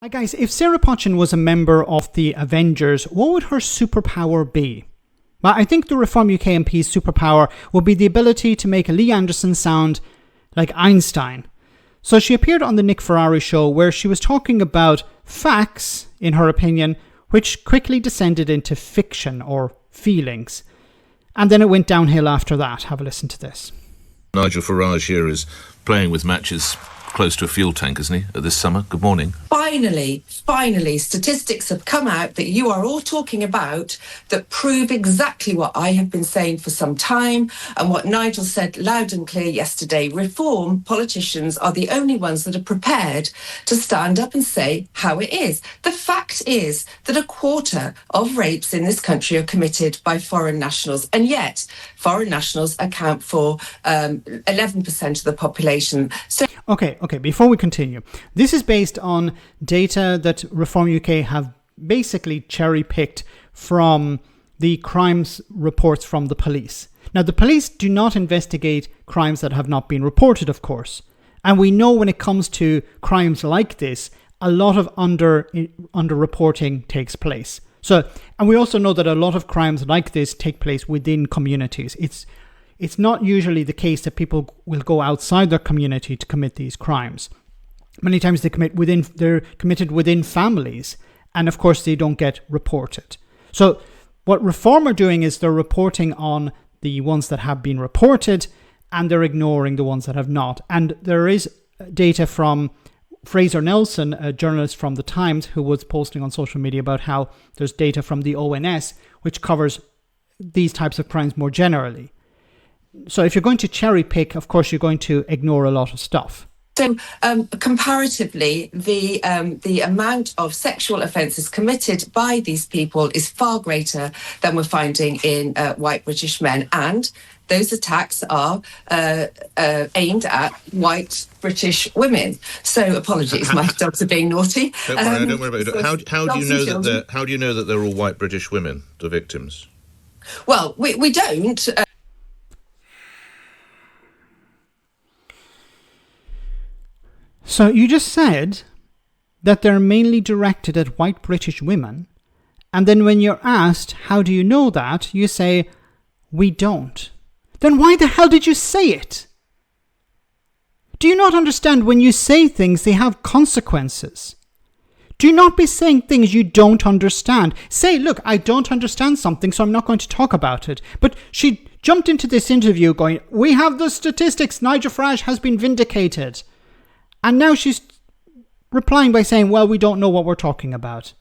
Hi guys, if Sarah Pochin was a member of the Avengers, what would her superpower be? Well, I think the Reform UK MP's superpower would be the ability to make a Lee Anderson sound like Einstein. So she appeared on the Nick Ferrari show where she was talking about facts, in her opinion, which quickly descended into fiction or feelings. And then it went downhill after that. Have a listen to this. Nigel Farage here is playing with matches close to a fuel tank, isn't he, this summer? Good morning. Finally, statistics have come out that you are all talking about that prove exactly what I have been saying for some time and what Nigel said loud and clear yesterday. Reform politicians are the only ones that are prepared to stand up and say how it is. The fact is that a quarter of rapes in this country are committed by foreign nationals, and yet foreign nationals account for 11% of the population. So Okay, before we continue, this is based on data that Reform UK have basically cherry-picked from the crimes reports from the police. Now, the police do not investigate crimes that have not been reported, of course. And we know when it comes to crimes like this, a lot of under-reporting takes place. And we also know that a lot of crimes like this take place within communities. It's not usually the case that people will go outside their community to commit these crimes. Many times they're committed within families, and of course they don't get reported. So what Reform are doing is they're reporting on the ones that have been reported, and they're ignoring the ones that have not. And there is data from Fraser Nelson, a journalist from The Times, who was posting on social media about how there's data from the ONS which covers these types of crimes more generally. So if you're going to cherry pick, of course, you're going to ignore a lot of stuff. So comparatively, the amount of sexual offences committed by these people is far greater than we're finding in white British men. And those attacks are aimed at white British women. So apologies, my dogs are being naughty. Don't worry about it. How do you know that they're all white British women, the victims? Well, we don't. So you just said that they're mainly directed at white British women, and then when you're asked, how do you know that, you say, we don't. Then why the hell did you say it? Do you not understand when you say things, they have consequences? Do not be saying things you don't understand. Say, look, I don't understand something, so I'm not going to talk about it. But she jumped into this interview going, we have the statistics, Nigel Farage has been vindicated. And now she's replying by saying, well, we don't know what we're talking about.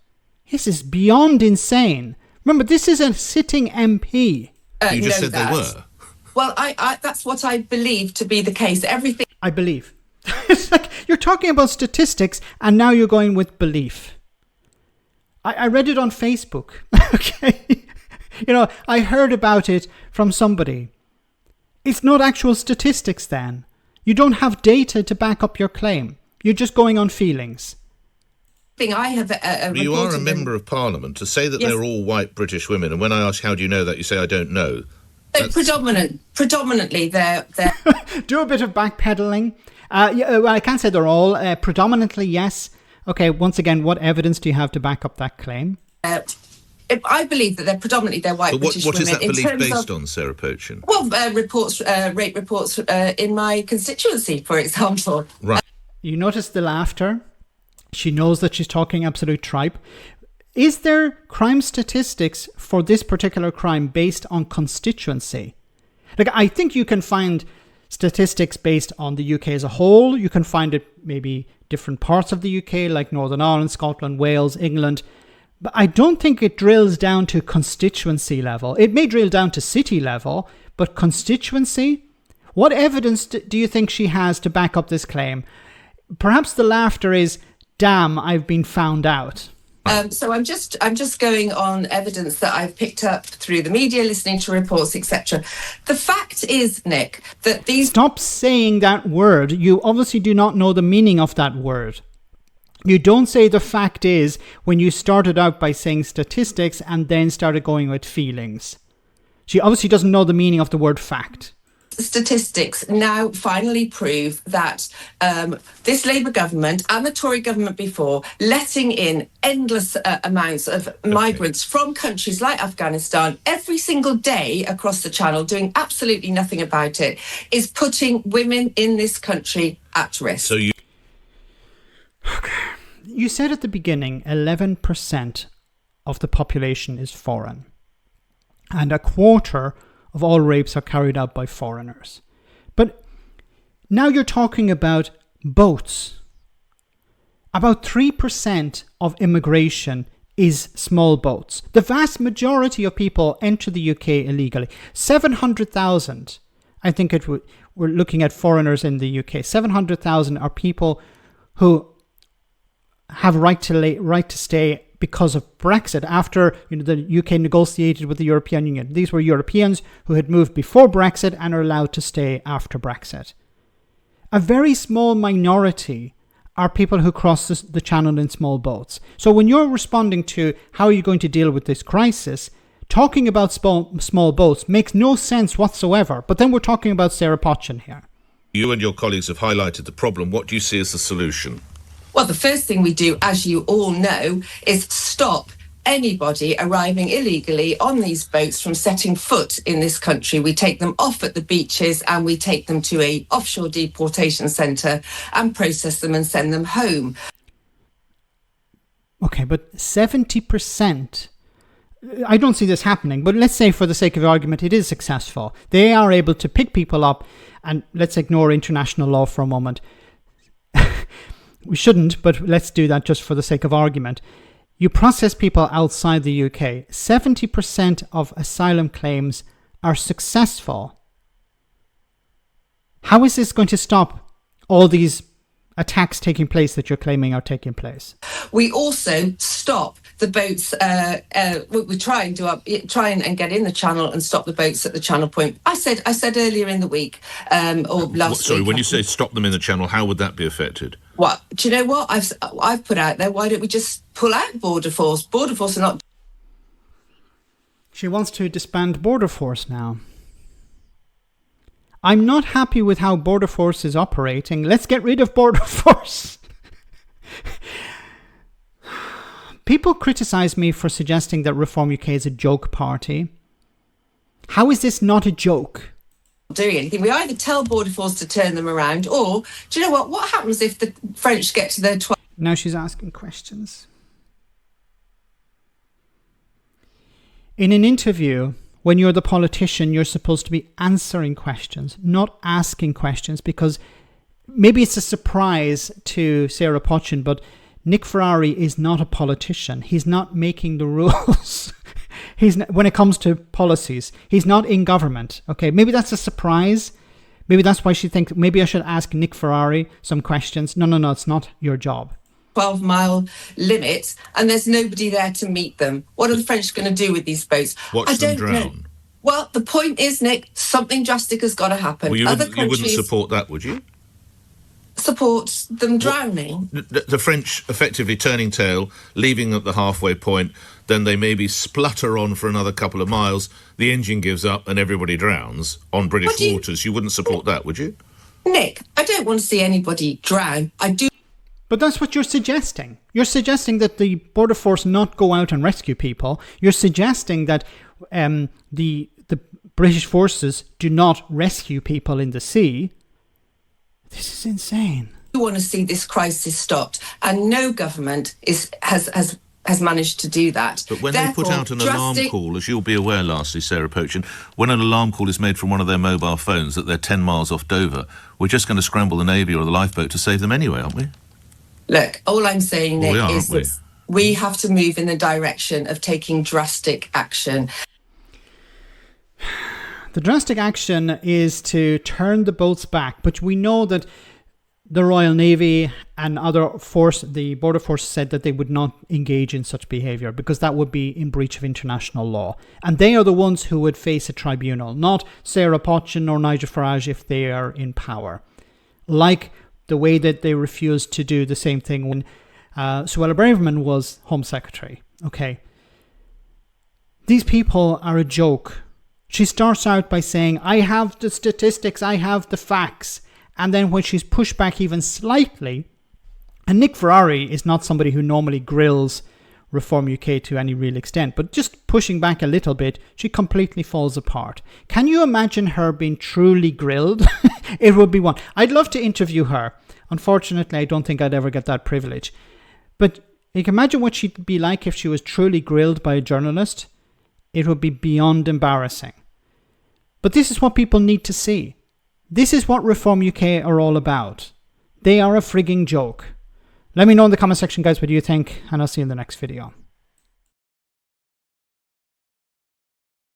This is beyond insane. Remember, this is a sitting MP. You just said they were. Well, I that's what I believe to be the case. Everything I believe. It's like you're talking about statistics and now you're going with belief. I read it on Facebook. Okay. I heard about it from somebody. It's not actual statistics then. You don't have data to back up your claim. You're just going on feelings. I have you are a member of Parliament. To say that they're all white British women, and when I ask how do you know that, you say I don't know. Predominantly, they're Do a bit of backpedaling. I can't say they're all. Predominantly, yes. Okay, once again, what evidence do you have to back up that claim? I believe that they're white but British women. What is that belief based on, Sarah Pochin? Well, rape reports in my constituency, for example. Right. You notice the laughter. She knows that she's talking absolute tripe. Is there crime statistics for this particular crime based on constituency? Like, I think you can find statistics based on the UK as a whole. You can find it maybe different parts of the UK, like Northern Ireland, Scotland, Wales, England. But I don't think it drills down to constituency level. It may drill down to city level, but constituency? What evidence do you think she has to back up this claim? Perhaps the laughter is, damn, I've been found out. So I'm just going on evidence that I've picked up through the media, listening to reports, etc. The fact is, Nick, that these... Stop saying that word. You obviously do not know the meaning of that word. You don't say the fact is when you started out by saying statistics and then started going with feelings. She obviously doesn't know the meaning of the word fact. Statistics now finally prove that this Labour government and the Tory government before, letting in endless amounts of migrants from countries like Afghanistan every single day across the Channel, doing absolutely nothing about it, is putting women in this country at risk. So you said at the beginning 11% of the population is foreign, and a quarter of all rapes are carried out by foreigners. But now you're talking about boats. About 3% of immigration is small boats. The vast majority of people enter the UK illegally. 700,000, I think we're looking at foreigners in the UK. 700,000 are people who have right to stay because of Brexit, after the UK negotiated with the European Union. These were Europeans who had moved before Brexit and are allowed to stay after Brexit. A very small minority are people who cross the Channel in small boats. So when you're responding to how are you going to deal with this crisis, talking about small boats makes no sense whatsoever. But then we're talking about Sarah Pochin here. You and your colleagues have highlighted the problem. What do you see as the solution? Well, the first thing we do, as you all know, is stop anybody arriving illegally on these boats from setting foot in this country. We take them off at the beaches and we take them to a offshore deportation centre and process them and send them home. Okay, but 70%, I don't see this happening, but let's say for the sake of argument it is successful. They are able to pick people up, and let's ignore international law for a moment. We shouldn't, but let's do that just for the sake of argument. You process people outside the UK. 70% of asylum claims are successful. How is this going to stop all these attacks taking place that you're claiming are taking place? We also stop the boats. We try and get in the Channel and stop the boats at the Channel point. I said earlier in the week, or last week. Sorry, when you say stop them in the Channel, how would that be affected? What? Do you know what I've put out there? Why don't we just pull out Border Force? Border Force are not. She wants to disband Border Force now. I'm not happy with how Border Force is operating. Let's get rid of Border Force. People criticize me for suggesting that Reform UK is a joke party. How is this not a joke? Doing anything. We either tell Border Force to turn them around, or do you know what? What happens if the French get to their 12? Now she's asking questions. In an interview, when you're the politician, you're supposed to be answering questions, not asking questions, because maybe it's a surprise to Sarah Pochin, but Nick Ferrari is not a politician. He's not making the rules. When it comes to policies, he's not in government. Okay, maybe that's a surprise. Maybe that's why she thinks maybe I should ask Nick Ferrari some questions. No, it's not your job. 12-mile limit, and there's nobody there to meet them. What are the French going to do with these boats? Watch them drown. Know. Well, the point is, Nick, something drastic has got to happen. Well, you wouldn't support that, would you? Support them drowning. The French effectively turning tail, leaving at the halfway point, then they maybe splutter on for another couple of miles, the engine gives up and everybody drowns on British waters. You wouldn't support that, would you? Nick, I don't want to see anybody drown. I do. But that's what you're suggesting. You're suggesting that the Border Force not go out and rescue people. You're suggesting that the British forces do not rescue people in the sea. This is insane. We want to see this crisis stopped, and no government has managed to do that. But when they put out an alarm call, as you'll be aware, lastly, Sarah Pochin, when an alarm call is made from one of their mobile phones that they're 10 miles off Dover, we're just going to scramble the Navy or the lifeboat to save them anyway, aren't we? Look, all I'm saying, Nick, is that we have to move in the direction of taking drastic action. The drastic action is to turn the boats back, but we know that the Royal Navy and the Border Force said that they would not engage in such behaviour because that would be in breach of international law. And they are the ones who would face a tribunal, not Sarah Pochin or Nigel Farage if they are in power. Like the way that they refused to do the same thing when Suella Braverman was Home Secretary. Okay. These people are a joke. She starts out by saying, I have the statistics, I have the facts. And then when she's pushed back even slightly, and Nick Ferrari is not somebody who normally grills Reform UK to any real extent, but just pushing back a little bit, she completely falls apart. Can you imagine her being truly grilled? It would be one. I'd love to interview her. Unfortunately, I don't think I'd ever get that privilege. But you can imagine what she'd be like if she was truly grilled by a journalist. It would be beyond embarrassing. But this is what people need to see. This is what Reform UK are all about. They are a frigging joke. Let me know in the comment section, guys, what you think, and I'll see you in the next video.